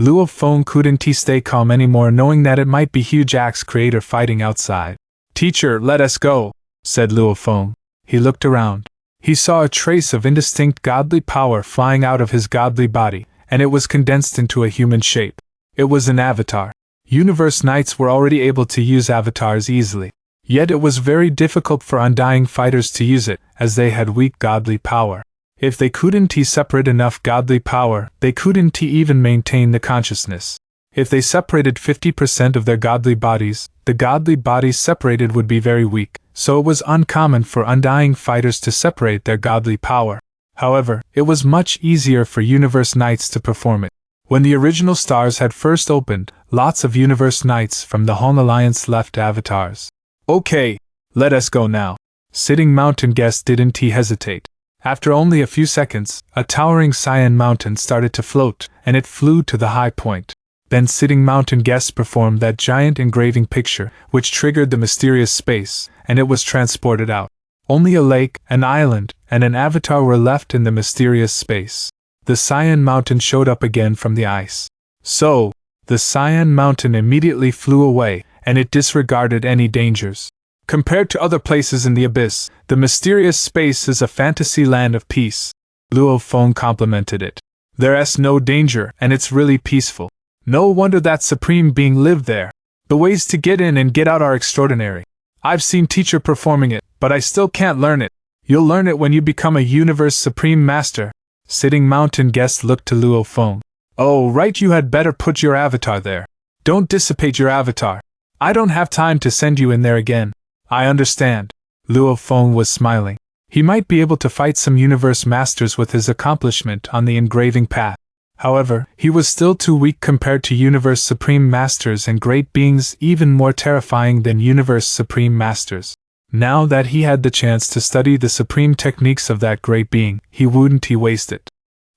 Luo Feng couldn't stay calm anymore, knowing that it might be Huge Axe Creator fighting outside. "Teacher, let us go," said Luo Feng. He looked around. He saw a trace of indistinct godly power flying out of his godly body, and it was condensed into a human shape. It was an avatar. Universe Knights were already able to use avatars easily. Yet it was very difficult for Undying Fighters to use it, as they had weak godly power. If they couldn't separate enough godly power, they couldn't even maintain the consciousness. If they separated 50% of their godly bodies, the godly bodies separated would be very weak, so it was uncommon for Undying Fighters to separate their godly power. However, it was much easier for Universe Knights to perform it. When the original stars had first opened, lots of Universe Knights from the Hong Alliance left avatars. "Okay, let us go now." Sitting Mountain Guest didn't hesitate. After only a few seconds, a towering cyan mountain started to float, and it flew to the high point. Then Sitting Mountain Guest performed that giant engraving picture, which triggered the mysterious space, and it was transported out. Only a lake, an island, and an avatar were left in the mysterious space. The cyan mountain showed up again from the ice. So, the cyan mountain immediately flew away, and it disregarded any dangers. Compared to other places in the abyss, the mysterious space is a fantasy land of peace. Luo Feng complimented it. There's no danger, and it's really peaceful. No wonder that Supreme Being lived there. The ways to get in and get out are extraordinary. I've seen Teacher performing it, but I still can't learn it. You'll learn it when you become a Universe Supreme Master. Sitting Mountain Guest looked to Luo Feng. Oh, right, you had better put your avatar there. Don't dissipate your avatar. I don't have time to send you in there again. I understand. Luo Feng was smiling. He might be able to fight some Universe Masters with his accomplishment on the engraving path. However, he was still too weak compared to Universe Supreme Masters and great beings even more terrifying than Universe Supreme Masters. Now that he had the chance to study the supreme techniques of that great being, he wouldn't waste it.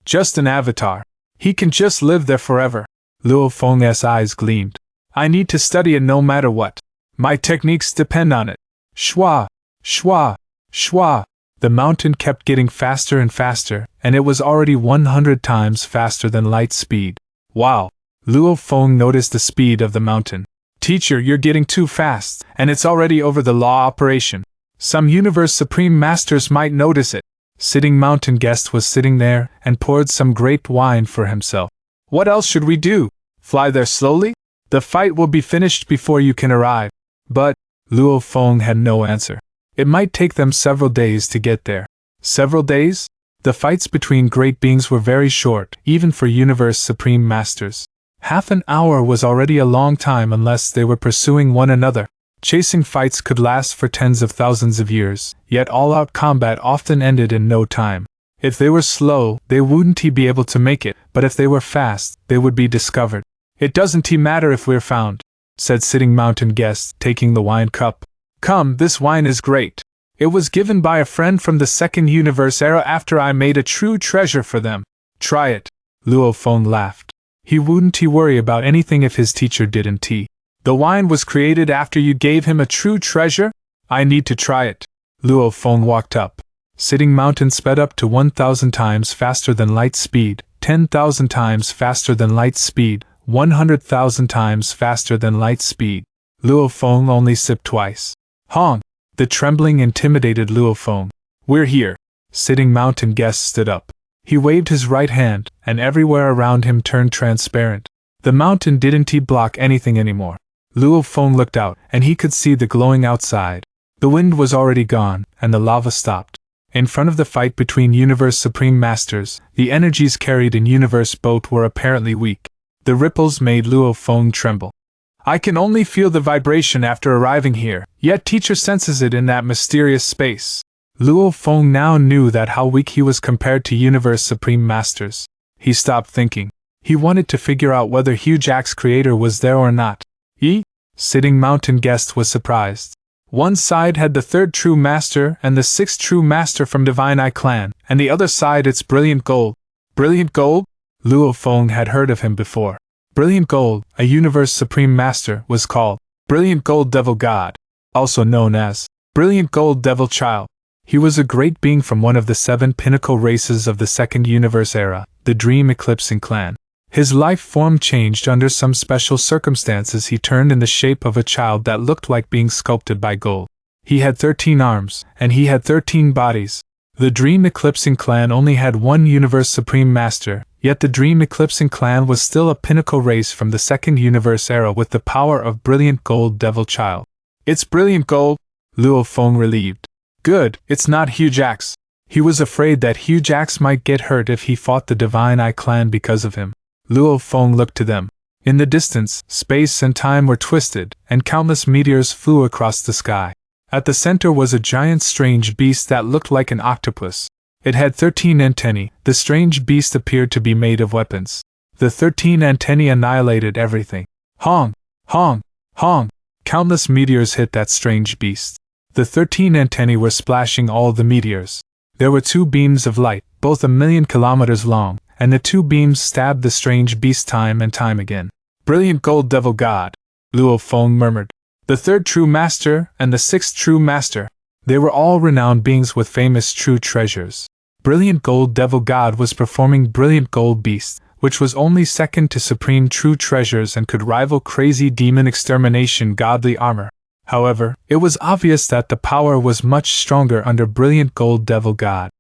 Just an avatar. He can just live there forever. Luo Feng's eyes gleamed. I need to study it no matter what. My techniques depend on it. Shwa, shwa, shwa. The mountain kept getting faster and faster, and it was already 100 times faster than light speed. Wow! Luo Feng noticed the speed of the mountain. Teacher, you're getting too fast, and it's already over the law operation. Some Universe Supreme Masters might notice it. Sitting Mountain Guest was sitting there and poured some grape wine for himself. What else should we do? Fly there slowly? The fight will be finished before you can arrive. But Luo Feng had no answer. It might take them several days to get there. Several days? The fights between great beings were very short, even for Universe Supreme Masters. Half an hour was already a long time unless they were pursuing one another. Chasing fights could last for tens of thousands of years, yet all-out combat often ended in no time. If they were slow, they wouldn't be able to make it, but if they were fast, they would be discovered. It doesn't matter if we're found, said Sitting Mountain Guest, taking the wine cup. Come, this wine is great. It was given by a friend from the Second Universe era after I made a true treasure for them. Try it. Luo Feng laughed. He wouldn't worry about anything if his teacher didn't. The wine was created after you gave him a true treasure? I need to try it. Luo Feng walked up. Sitting Mountain sped up to 1,000 times faster than light speed, 10,000 times faster than light speed, 100,000 times faster than light speed. Luo Feng only sipped twice. Hong! The trembling intimidated Luo Feng. We're here. Sitting Mountain Guest stood up. He waved his right hand, and everywhere around him turned transparent. The mountain didn't block anything anymore. Luo Feng looked out, and he could see the glowing outside. The wind was already gone, and the lava stopped. In front of the fight between Universe Supreme Masters, the energies carried in Universe Boat were apparently weak. The ripples made Luo Feng tremble. I can only feel the vibration after arriving here, yet Teacher senses it in that mysterious space. Luo Feng now knew that how weak he was compared to Universe Supreme Masters. He stopped thinking. He wanted to figure out whether Huge Axe Creator was there or not. Sitting Mountain Guest was surprised. One side had the third true master and the sixth true master from Divine Eye Clan, and the other side its Brilliant Gold. Brilliant Gold? Luo Feng had heard of him before. Brilliant Gold, a Universe Supreme Master, was called Brilliant Gold Devil God, also known as Brilliant Gold Devil Child. He was a great being from one of the 7 pinnacle races of the Second Universe era, the Dream Eclipsing Clan. His life form changed under some special circumstances. He turned in the shape of a child that looked like being sculpted by gold. He had 13 arms, and he had 13 bodies. The Dream Eclipsing Clan only had one Universe Supreme Master, yet the Dream Eclipsing Clan was still a pinnacle race from the Second Universe era with the power of Brilliant Gold Devil Child. It's Brilliant Gold, Luo Feng relieved. Good, it's not Huge Axe. He was afraid that Huge Axe might get hurt if he fought the Divine Eye Clan because of him. Luo Feng looked to them. In the distance, space and time were twisted, and countless meteors flew across the sky. At the center was a giant strange beast that looked like an octopus. It had 13 antennae. The strange beast appeared to be made of weapons. The 13 antennae annihilated everything. Hong! Hong! Hong! Countless meteors hit that strange beast. The 13 antennae were splashing all the meteors. There were 2 beams of light, both 1,000,000 kilometers long, and the 2 beams stabbed the strange beast time and time again. Brilliant Gold Devil God, Luo Feng murmured. The 3rd True Master and the 6th True Master. They were all renowned beings with famous true treasures. Brilliant Gold Devil God was performing Brilliant Gold Beast, which was only second to Supreme True Treasures and could rival Crazy Demon Extermination Godly Armor. However, it was obvious that the power was much stronger under Brilliant Gold Devil God.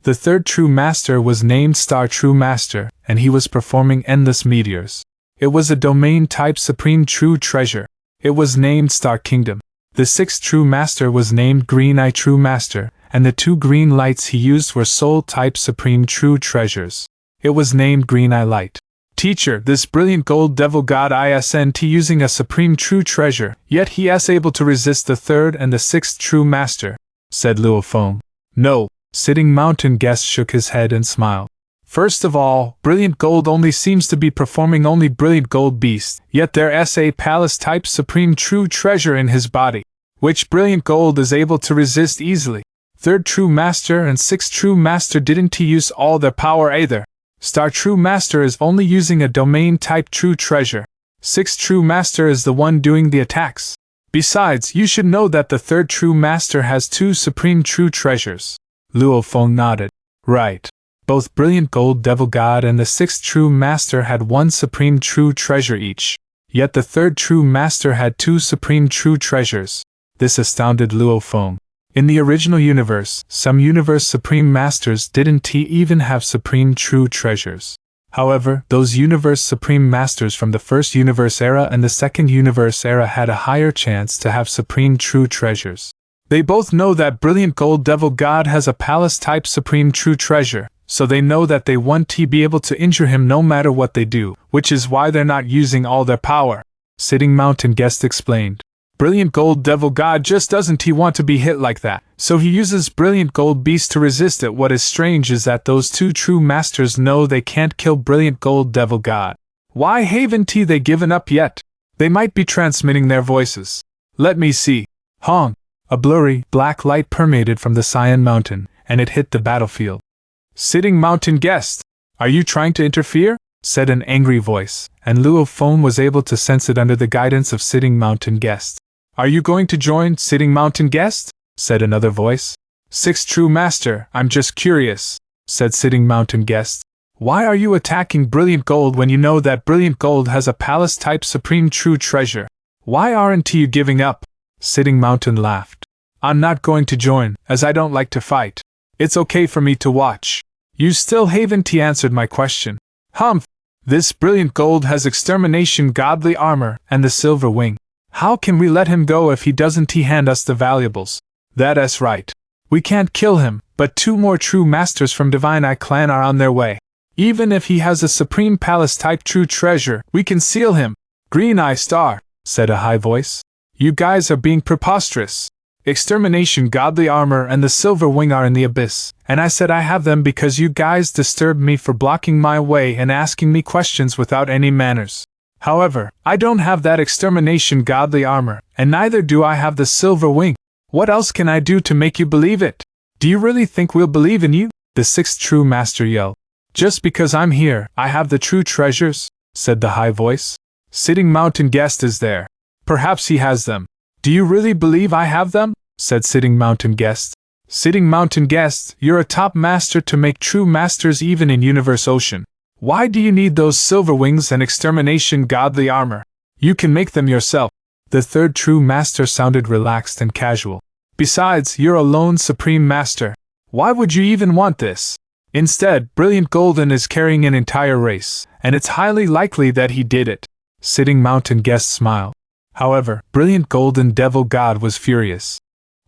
The 3rd True Master was named Star True Master, and he was performing Endless Meteors. It was a domain-type Supreme True Treasure. It was named Star Kingdom. The 6th True Master was named Green Eye True Master, and the 2 green lights he used were Soul-type Supreme True Treasures. It was named Green Eye Light. Teacher, this Brilliant Gold Devil God isn't using a Supreme True Treasure, yet he is able to resist the 3rd and the 6th True Master, said Luo Feng. No. Sitting Mountain Guest shook his head and smiled. First of all, Brilliant Gold only seems to be performing only Brilliant Gold Beast, yet there is a Palace-type Supreme True Treasure in his body, which Brilliant Gold is able to resist easily. 3rd True Master and 6th True Master didn't use all their power either. Star True Master is only using a domain-type True Treasure. 6th True Master is the one doing the attacks. Besides, you should know that the 3rd True Master has 2 Supreme True Treasures. Luo Feng nodded. Right. Both Brilliant Gold Devil God and the 6th True Master had 1 Supreme True Treasure each. Yet the 3rd True Master had 2 Supreme True Treasures. This astounded Luo Feng. In the original universe, some Universe Supreme Masters didn't even have Supreme True Treasures. However, those Universe Supreme Masters from the First Universe Era and the Second Universe Era had a higher chance to have Supreme True Treasures. They both know that Brilliant Gold Devil God has a Palace-type Supreme True Treasure, so they know that they won't be able to injure him no matter what they do, which is why they're not using all their power. Sitting Mountain Guest explained. Brilliant Gold Devil God just doesn't want to be hit like that, so he uses Brilliant Gold Beast to resist it. What is strange is that those 2 True Masters know they can't kill Brilliant Gold Devil God. Why haven't they given up yet? They might be transmitting their voices. Let me see. Hong! A blurry, black light permeated from the Cyan Mountain, and it hit the battlefield. Sitting Mountain Guest! Are you trying to interfere? Said an angry voice, and Luo Feng was able to sense it under the guidance of Sitting Mountain Guest. Are you going to join Sitting Mountain Guest? Said another voice. 6th True Master, I'm just curious, said Sitting Mountain Guest. Why are you attacking Brilliant Gold when you know that Brilliant Gold has a Palace-type Supreme True Treasure? Why aren't you giving up? Sitting Mountain laughed. I'm not going to join, as I don't like to fight. It's okay for me to watch. You still haven't answered my question. Humph! This Brilliant Gold has Extermination Godly Armor and the Silver Wing. How can we let him go if he doesn't hand us the valuables? That's right. We can't kill him, but 2 more True Masters from Divine Eye Clan are on their way. Even if he has a Supreme Palace-type True Treasure, we can seal him. Green Eye Star, said a high voice. You guys are being preposterous. Extermination Godly Armor and the Silver Wing are in the abyss, and I said I have them because you guys disturbed me for blocking my way and asking me questions without any manners. However, I don't have that Extermination Godly Armor, and neither do I have the Silver Wing. What else can I do to make you believe it? Do you really think we'll believe in you? The 6th True Master yelled. Just because I'm here, I have the true treasures, said the high voice. Sitting Mountain Guest is there. Perhaps he has them. Do you really believe I have them? Said Sitting Mountain Guest. Sitting Mountain Guest, you're a top master to make true masters even in Universe Ocean. Why do you need those silver wings and extermination godly armor? You can make them yourself. The third true master sounded relaxed and casual. Besides, you're a lone supreme master. Why would you even want this? Instead, Brilliant Golden is carrying an entire race, and it's highly likely that he did it. Sitting Mountain Guest smiled. However, Brilliant Golden Devil God was furious.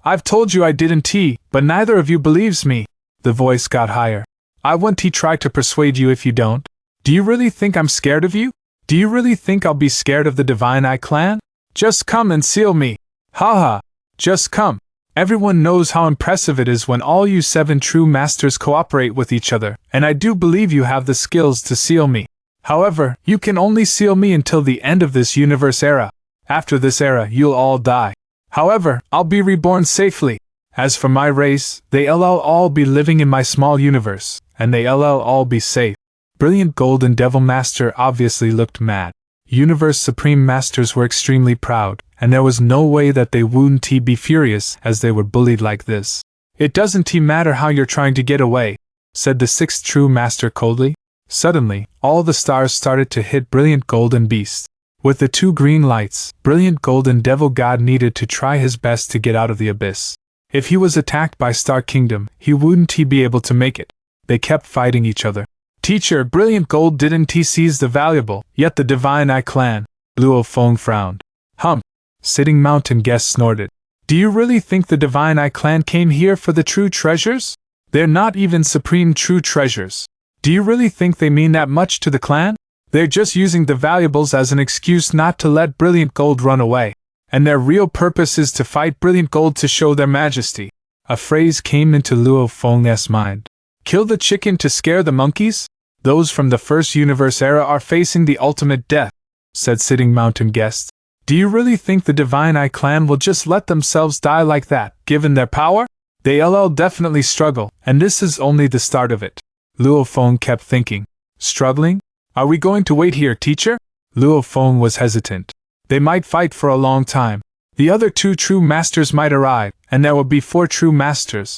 I've told you I didn't, but neither of you believes me. The voice got higher. I won't try to persuade you if you don't. Do you really think I'm scared of you? Do you really think I'll be scared of the Divine Eye clan? Just come and seal me. Haha, just come. Everyone knows how impressive it is when all you 7 true masters cooperate with each other, and I do believe you have the skills to seal me. However, you can only seal me until the end of this universe era. After this era, you'll all die. However, I'll be reborn safely. As for my race, they'll all be living in my small universe, and they'll all be safe. Brilliant Golden Devil Master obviously looked mad. Universe Supreme Masters were extremely proud, and there was no way that they wouldn't be furious as they were bullied like this. It doesn't matter how you're trying to get away, said the 6th true master coldly. Suddenly, all the stars started to hit Brilliant Golden Beast. With the 2 green lights, Brilliant Golden Devil God needed to try his best to get out of the abyss. If he was attacked by Star Kingdom, he wouldn't be able to make it. They kept fighting each other. Teacher, Brilliant Gold didn't seize the valuable, yet the Divine Eye clan. Luo Feng frowned. Sitting Mountain Guest snorted. Do you really think the Divine Eye clan came here for the true treasures? They're not even supreme true treasures. Do you really think they mean that much to the clan? They're just using the valuables as an excuse not to let Brilliant Gold run away. And their real purpose is to fight Brilliant Gold to show their majesty. A phrase came into Luo Feng's mind. Kill the chicken to scare the monkeys? Those from the first universe era are facing the ultimate death, said Sitting Mountain Guest. Do you really think the Divine Eye clan will just let themselves die like that, given their power? They'll definitely struggle, and this is only the start of it. Luo Feng kept thinking. Struggling? Are we going to wait here, teacher? Luo Feng was hesitant. They might fight for a long time. The other 2 true masters might arrive, and there will be 4 true masters.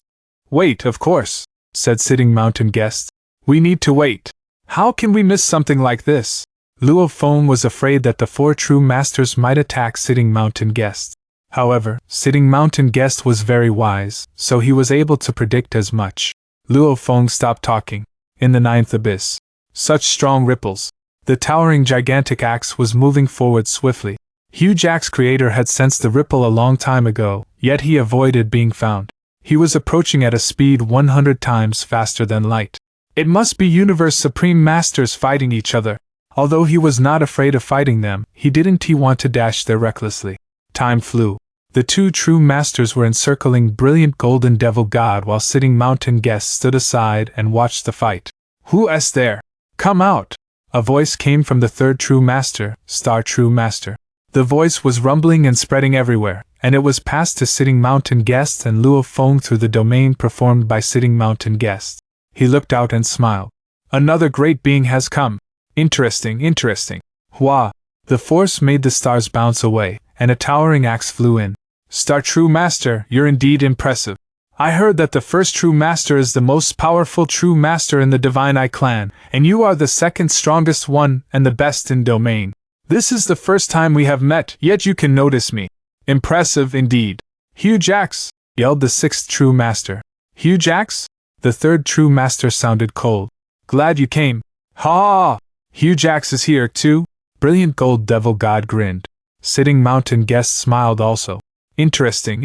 Wait, of course, said Sitting Mountain Guest. We need to wait. How can we miss something like this? Luo Feng was afraid that the 4 true masters might attack Sitting Mountain Guest. However, Sitting Mountain Guest was very wise, so he was able to predict as much. Luo Feng stopped talking. In the 9th abyss. Such strong ripples. The towering gigantic axe was moving forward swiftly. Huge Axe Creator had sensed the ripple a long time ago, yet he avoided being found. He was approaching at a speed 100 times faster than light. It must be Universe Supreme Masters fighting each other. Although he was not afraid of fighting them, he didn't want to dash there recklessly. Time flew. The 2 true masters were encircling Brilliant Golden Devil God while Sitting Mountain Guest stood aside and watched the fight. Who's there? Come out! A voice came from the 3rd true master, Star True Master. The voice was rumbling and spreading everywhere, and it was passed to Sitting Mountain Guest and Luo Feng through the domain performed by Sitting Mountain Guest. He looked out and smiled. Another great being has come. Interesting. Hua! The force made the stars bounce away, and a towering axe flew in. Star True Master, you're indeed impressive. I heard that the 1st true master is the most powerful true master in the Divine Eye clan, and you are the 2nd strongest one and the best in domain. This is the first time we have met, yet you can notice me. Impressive indeed. Huge Axe! Yelled the 6th true master. Huge Axe? The 3rd true master sounded cold. Glad you came. Ha! Huge Axe is here too? Brilliant Gold Devil God grinned. Sitting Mountain Guest smiled also. Interesting.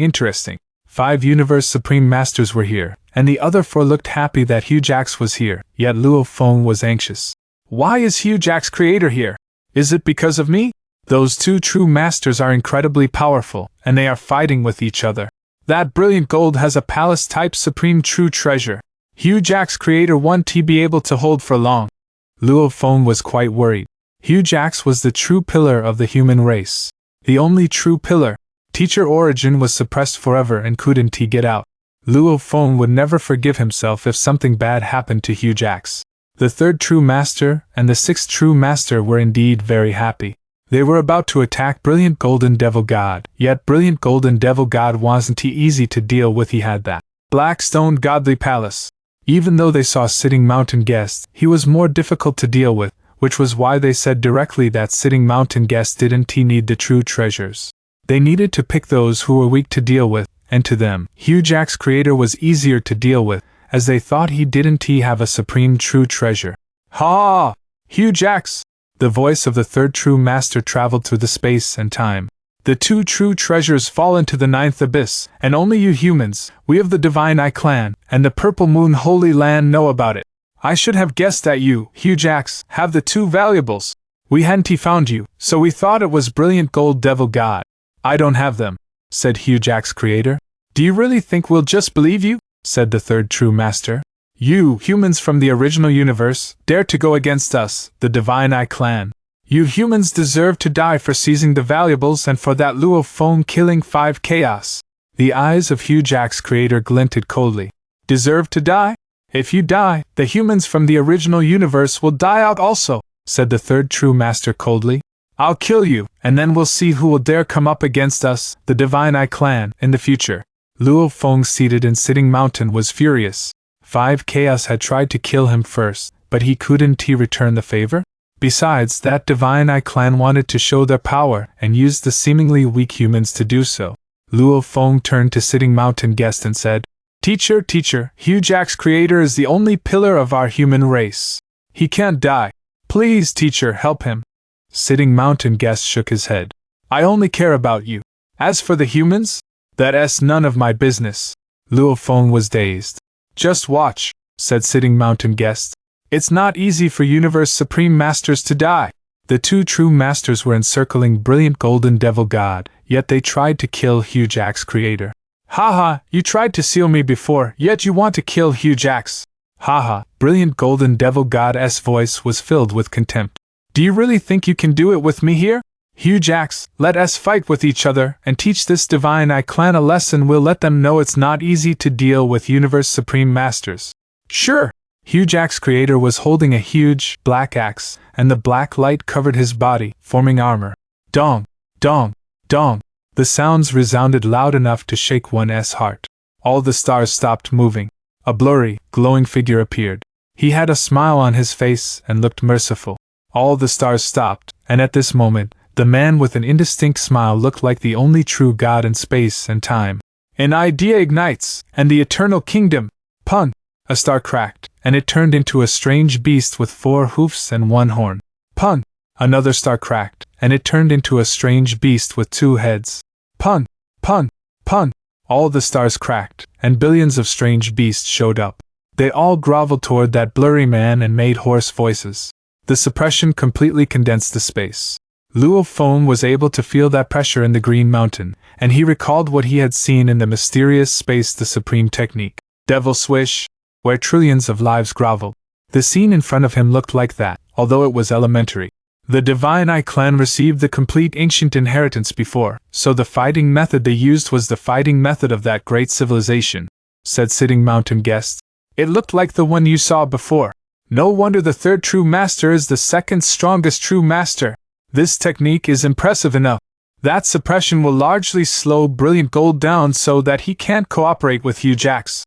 5 Universe Supreme Masters were here, and the other 4 looked happy that Huge Axe was here, yet Luo Feng was anxious. Why is Huge Axe Creator here? Is it because of me? Those 2 true masters are incredibly powerful, and they are fighting with each other. That Brilliant Gold has a palace-type supreme true treasure. Huge Axe Creator won't be able to hold for long. Luo Feng was quite worried. Huge Axe was the true pillar of the human race. The only true pillar. Teacher Origin was suppressed forever and couldn't get out. Luo Feng would never forgive himself if something bad happened to Huge Axe. The 3rd true master and the 6th true master were indeed very happy. They were about to attack Brilliant Golden Devil God, yet Brilliant Golden Devil God wasn't easy to deal with. He had that Black Stone Godly Palace. Even though they saw Sitting Mountain Guest, he was more difficult to deal with, which was why they said directly that Sitting Mountain Guest didn't need the true treasures. They needed to pick those who were weak to deal with, and to them, Huge Axe Creator was easier to deal with, as they thought he didn't have a supreme true treasure. Ha! Huge Axe! The voice of the third true master traveled through the space and time. The two true treasures fall into the ninth abyss, and only you humans, we of the Divine Eye Clan, and the Purple Moon Holy Land know about it. I should have guessed that you, Huge Axe, have the two valuables. We hadn't found you, so we thought it was Brilliant Gold Devil God. I don't have them, said Huge Axe Creator. Do you really think we'll just believe you? Said the third true master. You, humans from the original universe, dare to go against us, the Divine Eye Clan. You humans deserve to die for seizing the valuables and for that Luo Feng killing 5 chaos. The eyes of Huge Axe Creator glinted coldly. Deserve to die? If you die, the humans from the original universe will die out also, said the third true master coldly. I'll kill you, and then we'll see who will dare come up against us, the Divine Eye Clan, in the future. Luo Feng, seated in Sitting Mountain, was furious. 5 Chaos had tried to kill him first, but couldn't he return the favor? Besides, that Divine Eye Clan wanted to show their power and used the seemingly weak humans to do so. Luo Feng turned to Sitting Mountain Guest and said, Teacher, Huge Axe Creator is the only pillar of our human race. He can't die. Please, teacher, help him. Sitting Mountain Guest shook his head. I only care about you. As for the humans, that's none of my business. Luo Feng was dazed. Just watch, said Sitting Mountain Guest. It's not easy for Universe Supreme Masters to die. The two true masters were encircling Brilliant Golden Devil God, yet they tried to kill Huge Axe Creator. Haha, you tried to seal me before, yet you want to kill Huge Axe. Haha, Brilliant Golden Devil God's voice was filled with contempt. Do you really think you can do it with me here? Huge Axe, let us fight with each other and teach this Divine Eye Clan a lesson. We'll let them know it's not easy to deal with Universe Supreme Masters. Sure. Huge Axe Creator was holding a huge, black axe, and the black light covered his body, forming armor. Dong, dong, dong. The sounds resounded loud enough to shake one's heart. All the stars stopped moving. A blurry, glowing figure appeared. He had a smile on his face and looked merciful. All the stars stopped, and at this moment, the man with an indistinct smile looked like the only true God in space and time. An idea ignites, and the eternal kingdom. Pun! A star cracked, and it turned into a strange beast with 4 hoofs and 1 horn. Pun! Another star cracked, and it turned into a strange beast with 2 heads. Pun! Pun! Pun! All the stars cracked, and billions of strange beasts showed up. They all groveled toward that blurry man and made hoarse voices. The suppression completely condensed the space. Luo Feng was able to feel that pressure in the Green Mountain, and he recalled what he had seen in the mysterious space, the supreme technique, Devil Swish, where trillions of lives groveled. The scene in front of him looked like that, although it was elementary. The Divine Eye Clan received the complete ancient inheritance before, so the fighting method they used was the fighting method of that great civilization, said Sitting Mountain Guest. It looked like the one you saw before. No wonder the third true master is the second strongest true master. This technique is impressive enough. That suppression will largely slow Brilliant Gold down so that he can't cooperate with Huge Axe.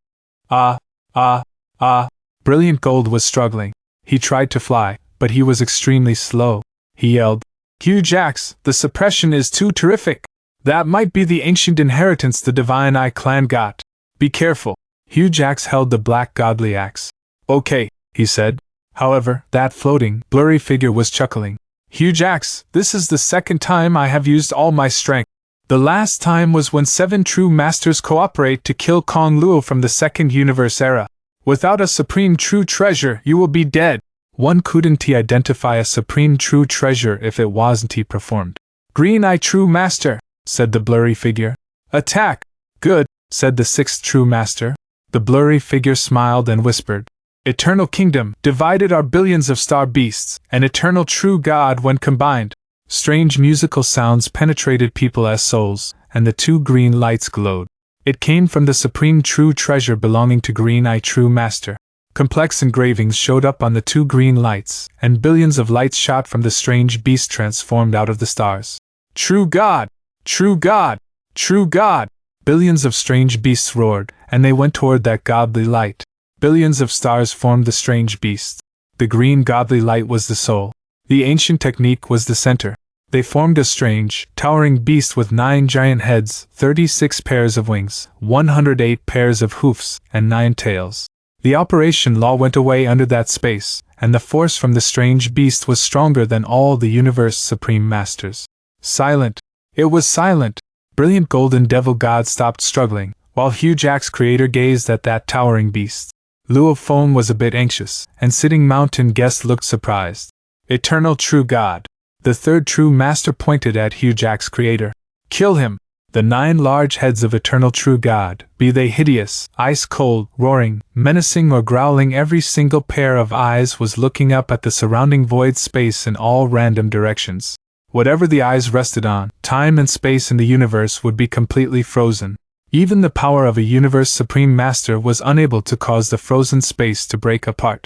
Brilliant Gold was struggling. He tried to fly, but he was extremely slow. He yelled, Huge Axe, the suppression is too terrific. That might be the ancient inheritance the Divine Eye Clan got. Be careful. Huge Axe held the black godly axe. Okay, he said. However, that floating, blurry figure was chuckling. Huge Axe, this is the second time I have used all my strength. The last time was when 7 true masters cooperate to kill Kong Luo from the second universe era. Without a supreme true treasure, you will be dead. One couldn't identify a supreme true treasure if it wasn't performed. Green Eye True Master, said the blurry figure. Attack! Good, said the 6th true master. The blurry figure smiled and whispered. Eternal Kingdom, divided are billions of star beasts, an eternal true God when combined. Strange musical sounds penetrated people's souls, and the 2 green lights glowed. It came from the supreme true treasure belonging to Green Eye True Master. Complex engravings showed up on the 2 green lights, and billions of lights shot from the strange beast transformed out of the stars. True God! True God! True God! Billions of strange beasts roared, and they went toward that godly light. Billions of stars formed the strange beast. The green godly light was the soul. The ancient technique was the center. They formed a strange, towering beast with 9 giant heads, 36 pairs of wings, 108 pairs of hoofs, and 9 tails. The operation law went away under that space, and the force from the strange beast was stronger than all the universe supreme masters. Silent. It was silent. Brilliant golden devil god stopped struggling, while huge axe creator gazed at that towering beast. Luo Feng was a bit anxious, and sitting mountain guest looked surprised. Eternal true god. The third true master pointed at huge axe creator. Kill him! The 9 large heads of eternal true god, be they hideous, ice-cold, roaring, menacing or growling, every single pair of eyes was looking up at the surrounding void space in all random directions. Whatever the eyes rested on, time and space in the universe would be completely frozen. Even the power of a universe supreme master was unable to cause the frozen space to break apart.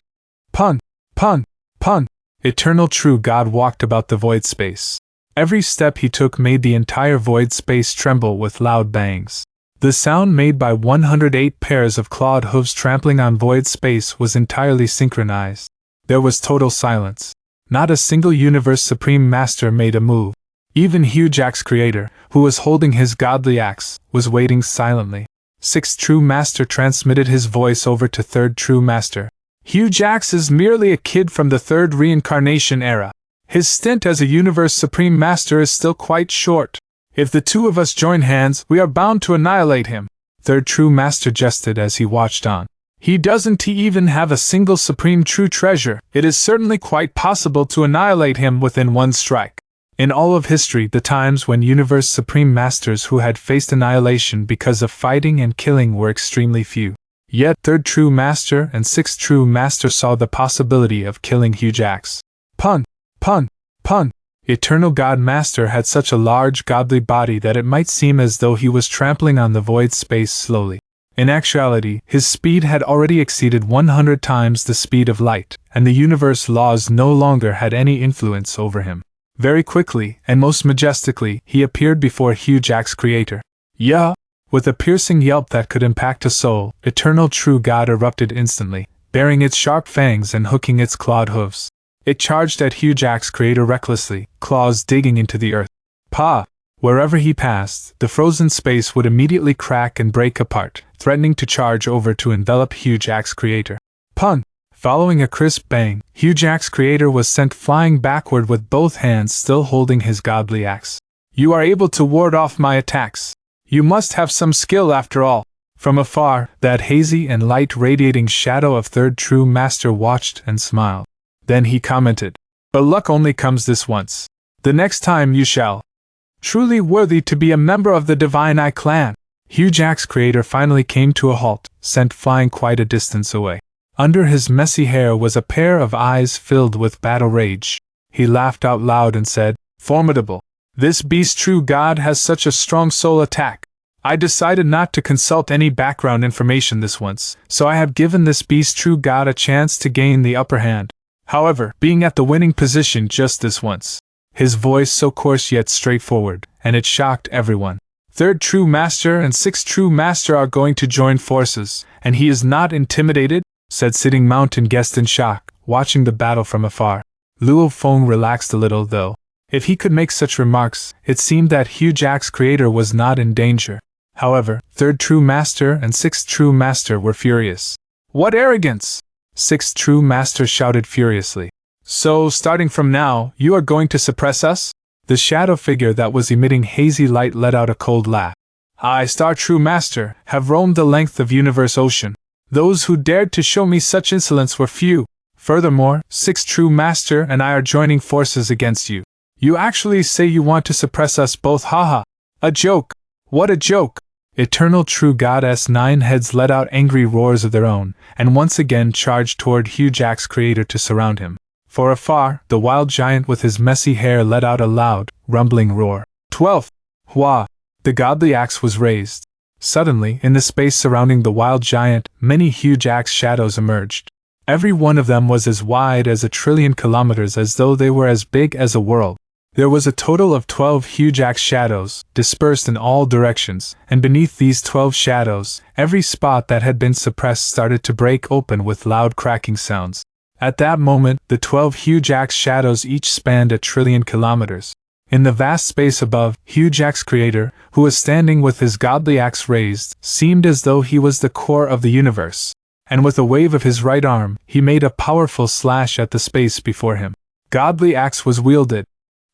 Pun! Pun! Pun! Eternal true God walked about the void space. Every step he took made the entire void space tremble with loud bangs. The sound made by 108 pairs of clawed hooves trampling on void space was entirely synchronized. There was total silence. Not a single universe supreme master made a move. Even huge axe creator, who was holding his godly axe, was waiting silently. Sixth true master transmitted his voice over to third true master. Huge axe is merely a kid from the third reincarnation era. His stint as a universe supreme master is still quite short. If the two of us join hands, we are bound to annihilate him. Third true master jested as he watched on. He doesn't even have a single supreme true treasure. It is certainly quite possible to annihilate him within one strike. In all of history, the times when universe supreme masters who had faced annihilation because of fighting and killing were extremely few. Yet third true master and sixth true master saw the possibility of killing huge axe. Pun! Pun! Pun! Eternal God Master had such a large godly body that it might seem as though he was trampling on the void space slowly. In actuality, his speed had already exceeded 100 times the speed of light, and the universe laws no longer had any influence over him. Very quickly, and most majestically, he appeared before huge axe creator. Yeah! With a piercing yelp that could impact a soul, eternal true God erupted instantly, baring its sharp fangs and hooking its clawed hooves. It charged at huge axe creator recklessly, claws digging into the earth. Pa! Wherever he passed, the frozen space would immediately crack and break apart, threatening to charge over to envelop huge axe creator. Pun! Following a crisp bang, huge axe creator was sent flying backward with both hands still holding his godly axe. You are able to ward off my attacks. You must have some skill after all. From afar, that hazy and light radiating shadow of third true master watched and smiled. Then he commented, "But luck only comes this once. The next time you shall. Truly worthy to be a member of the Divine Eye clan." Huge axe creator finally came to a halt, sent flying quite a distance away. Under his messy hair was a pair of eyes filled with battle rage. He laughed out loud and said, "Formidable. This beast true god has such a strong soul attack. I decided not to consult any background information this once, so I have given this beast true god a chance to gain the upper hand. However, being at the winning position just this once." His voice so coarse yet straightforward, and it shocked everyone. Third true master and sixth true master are going to join forces, and he is not intimidated? Said sitting mountain guest in shock, watching the battle from afar. Luo Feng relaxed a little though. If he could make such remarks, it seemed that huge axe creator was not in danger. However, third true master and sixth true master were furious. "What arrogance!" Sixth true master shouted furiously. "So, starting from now, you are going to suppress us?" The shadow figure that was emitting hazy light let out a cold laugh. "I, Star True Master, have roamed the length of universe ocean. Those who dared to show me such insolence were few. Furthermore, Sixth True Master and I are joining forces against you. You actually say you want to suppress us both, haha. A joke. What a joke." Eternal True Goddess 9 heads let out angry roars of their own, and once again charged toward huge axe creator to surround him. For afar, the wild giant with his messy hair let out a loud, rumbling roar. 12th! Hua! The godly axe was raised. Suddenly, in the space surrounding the wild giant, many huge axe shadows emerged. Every one of them was as wide as 1,000,000,000,000 kilometers, as though they were as big as a world. There was a total of 12 huge axe shadows, dispersed in all directions, and beneath these 12 shadows, every spot that had been suppressed started to break open with loud cracking sounds. At that moment, the 12 huge axe shadows each spanned 1,000,000,000,000 kilometers. In the vast space above, huge axe creator, who was standing with his godly axe raised, seemed as though he was the core of the universe. And with a wave of his right arm, he made a powerful slash at the space before him. Godly axe was wielded.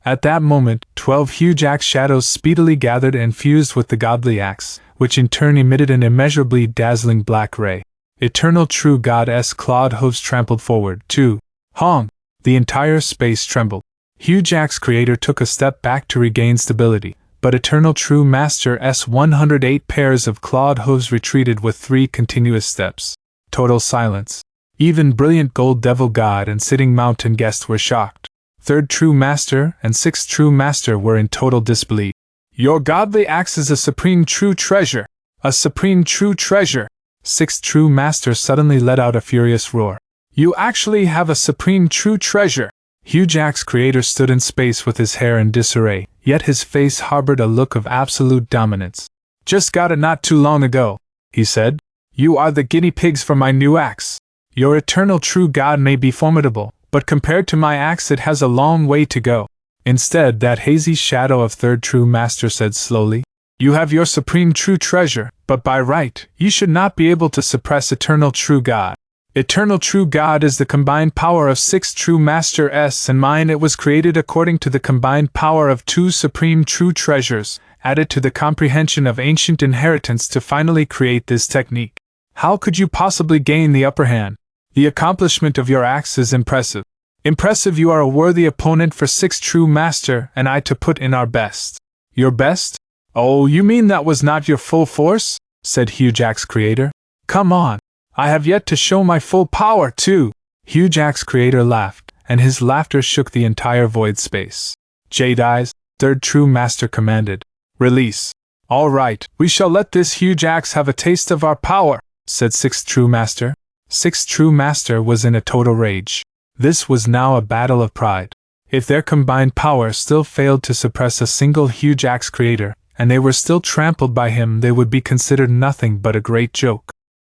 At that moment, 12 huge axe shadows speedily gathered and fused with the godly axe, which in turn emitted an immeasurably dazzling black ray. Eternal true Goddess clawed hooves trampled forward, too. Hong! The entire space trembled. Huge axe creator took a step back to regain stability, but Eternal True Master's 108 pairs of clawed hooves retreated with 3 continuous steps. Total silence. Even brilliant Gold Devil God and Sitting Mountain Guest were shocked. 3rd True Master and 6th True Master were in total disbelief. Your godly axe is a supreme true treasure! A supreme true treasure! 6th True Master suddenly let out a furious roar. You actually have a supreme true treasure! Huge axe creator stood in space with his hair in disarray, yet his face harbored a look of absolute dominance. Just got it not too long ago, he said. You are the guinea pigs for my new axe. Your eternal true God may be formidable, but compared to my axe it has a long way to go. Instead, that hazy shadow of 3rd True Master said slowly, You have your supreme true treasure, but by right, you should not be able to suppress eternal true God. Eternal true God is the combined power of 6 True Masters and mine. It was created according to the combined power of 2 supreme true treasures, added to the comprehension of ancient inheritance to finally create this technique. How could you possibly gain the upper hand? The accomplishment of your axe is impressive. Impressive. You are a worthy opponent for 6 True Master and I to put in our best. Your best? Oh, you mean that was not your full force? Said Huge Axe Creator. Come on. I have yet to show my full power, too. Huge Axe Creator laughed, and his laughter shook the entire void space. Jade Eyes, 3rd True Master commanded. Release. All right, we shall let this huge axe have a taste of our power, said 6th True Master. 6th True Master was in a total rage. This was now a battle of pride. If their combined power still failed to suppress a single huge axe creator, and they were still trampled by him, they would be considered nothing but a great joke.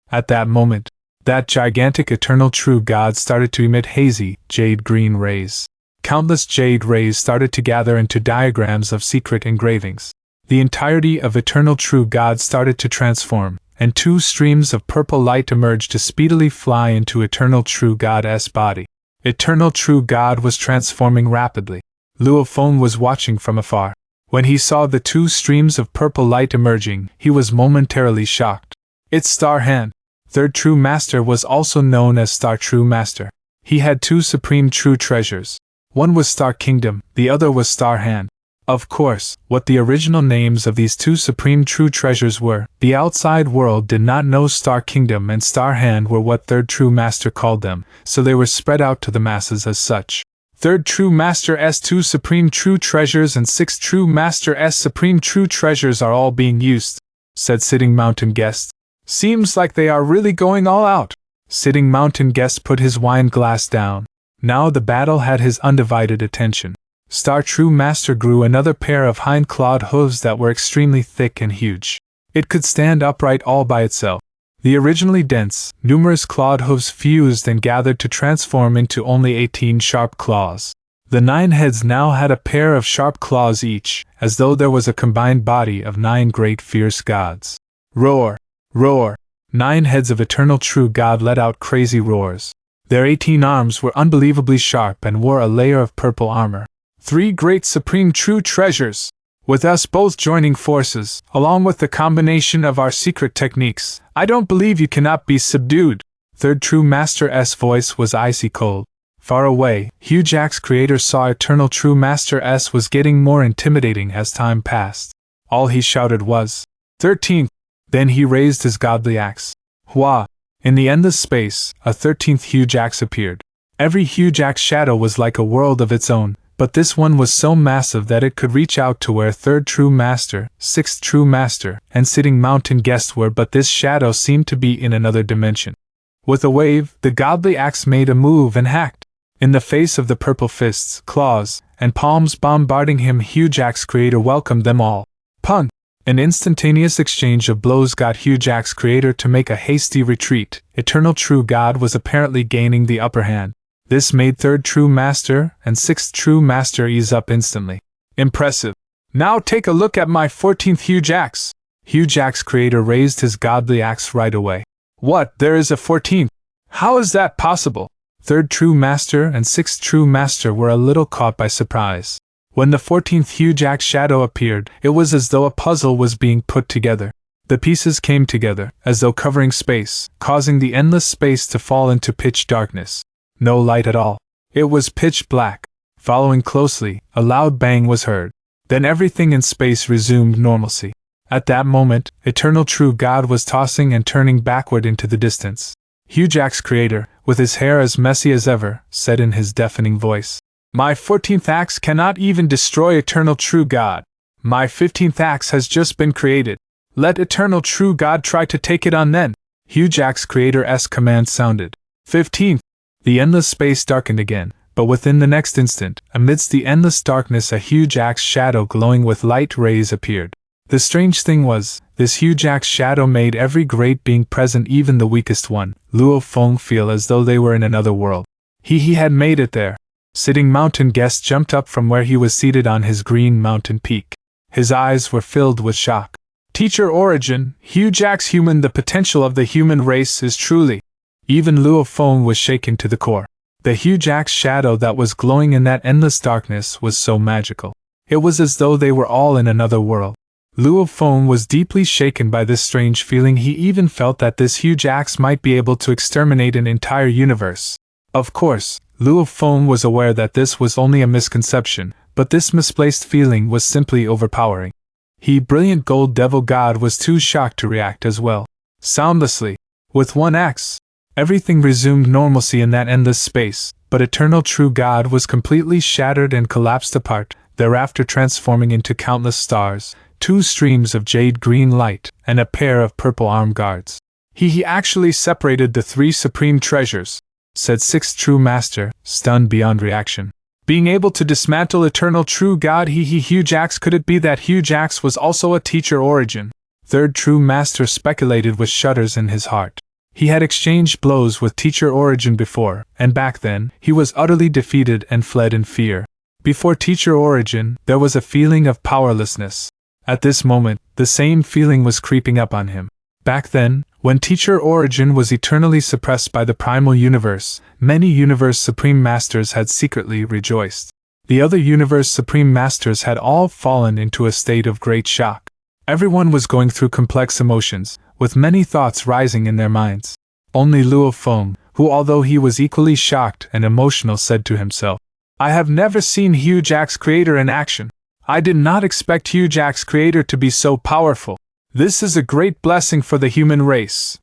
At that moment, that gigantic eternal true God started to emit hazy, jade-green rays. Countless jade rays started to gather into diagrams of secret engravings. The entirety of eternal true God started to transform, and 2 streams of purple light emerged to speedily fly into Eternal True God's body. Eternal True God was transforming rapidly. Luo Feng was watching from afar. When he saw the 2 streams of purple light emerging, he was momentarily shocked. It's Star Hand. 3rd True Master was also known as Star True Master. He had 2 supreme true treasures. One was Star Kingdom, the other was Star Hand. Of course, what the original names of these 2 supreme true treasures were, the outside world did not know. Star Kingdom and Star Hand were what 3rd True Master called them, so they were spread out to the masses as such. 3rd True Master's 2 supreme true treasures and 6th True Master's supreme true treasures are all being used, said Sitting Mountain Guest. Seems like they are really going all out. Sitting Mountain Guest put his wine glass down. Now the battle had his undivided attention. Star True Master grew another pair of hind-clawed hooves that were extremely thick and huge. It could stand upright all by itself. The originally dense, numerous clawed hooves fused and gathered to transform into only 18 sharp claws. The 9 heads now had a pair of sharp claws each, as though there was a combined body of 9 great fierce gods. Roar! Roar! 9 heads of Eternal True God let out crazy roars. Their 18 arms were unbelievably sharp and wore a layer of purple armor. 3 great supreme true treasures! With us both joining forces, along with the combination of our secret techniques, I don't believe you cannot be subdued. 3rd True Master's voice was icy cold. Far away, Huge Axe Creator saw Eternal True Master's was getting more intimidating as time passed. All he shouted was, 13th! Then he raised his godly axe. Hua! In the endless space, a 13th huge axe appeared. Every huge axe shadow was like a world of its own, but this one was so massive that it could reach out to where 3rd True Master, 6th True Master, and Sitting Mountain Guest were, but this shadow seemed to be in another dimension. With a wave, the godly axe made a move and hacked. In the face of the purple fists, claws, and palms bombarding him, Huge Axe Creator welcomed them all. Pun! An instantaneous exchange of blows got Huge Axe Creator to make a hasty retreat. Eternal True God was apparently gaining the upper hand. This made 3rd True Master and 6th True Master ease up instantly. Impressive. Now take a look at my 14th Huge Axe. Huge Axe Creator raised his godly axe right away. What, there is a 14th? How is that possible? 3rd True Master and 6th True Master were a little caught by surprise. When the 14th Huge Axe Shadow appeared, it was as though a puzzle was being put together. The pieces came together, as though covering space, causing the endless space to fall into pitch darkness. No light at all. It was pitch black. Following closely, a loud bang was heard. Then everything in space resumed normalcy. At that moment, Eternal True God was tossing and turning backward into the distance. Huge Axe Creator, with his hair as messy as ever, said in his deafening voice, "My 14th axe cannot even destroy Eternal True God. My 15th axe has just been created. Let Eternal True God try to take it on then." Huge Axe Creator's command sounded. 15th. The endless space darkened again, but within the next instant, amidst the endless darkness, a huge axe shadow glowing with light rays appeared. The strange thing was, this huge axe shadow made every great being present, even the weakest one, Luo Feng, feel as though they were in another world. He had made it there. Sitting Mountain Guest jumped up from where he was seated on his green mountain peak. His eyes were filled with shock. Teacher Origin, Huge Axe Human, the potential of the human race is truly... Even Luo Feng was shaken to the core. The huge axe shadow that was glowing in that endless darkness was so magical. It was as though they were all in another world. Luo Feng was deeply shaken by this strange feeling. He even felt that this huge axe might be able to exterminate an entire universe. Of course, Luo Feng was aware that this was only a misconception, but this misplaced feeling was simply overpowering. He, Brilliant Gold Devil God, was too shocked to react as well. Soundlessly, with one axe, everything resumed normalcy in that endless space, but Eternal True God was completely shattered and collapsed apart, thereafter transforming into countless stars, 2 streams of jade green light, and a pair of purple armed guards. He actually separated the 3 supreme treasures, said 6th True Master, stunned beyond reaction. Being able to dismantle Eternal True God, Huge Axe, could it be that Huge Axe was also a Teacher Origin? 3rd True Master speculated with shudders in his heart. He had exchanged blows with Teacher Origin before, and back then, he was utterly defeated and fled in fear. Before Teacher Origin, there was a feeling of powerlessness. At this moment, the same feeling was creeping up on him. Back then, when Teacher Origin was eternally suppressed by the primal universe, many Universe Supreme Masters had secretly rejoiced. The other Universe Supreme Masters had all fallen into a state of great shock. Everyone was going through complex emotions, with many thoughts rising in their minds. Only Luo Feng, who although he was equally shocked and emotional, said to himself, "I have never seen Huge Axe Creator in action. I did not expect Huge Axe Creator to be so powerful. This is a great blessing for the human race."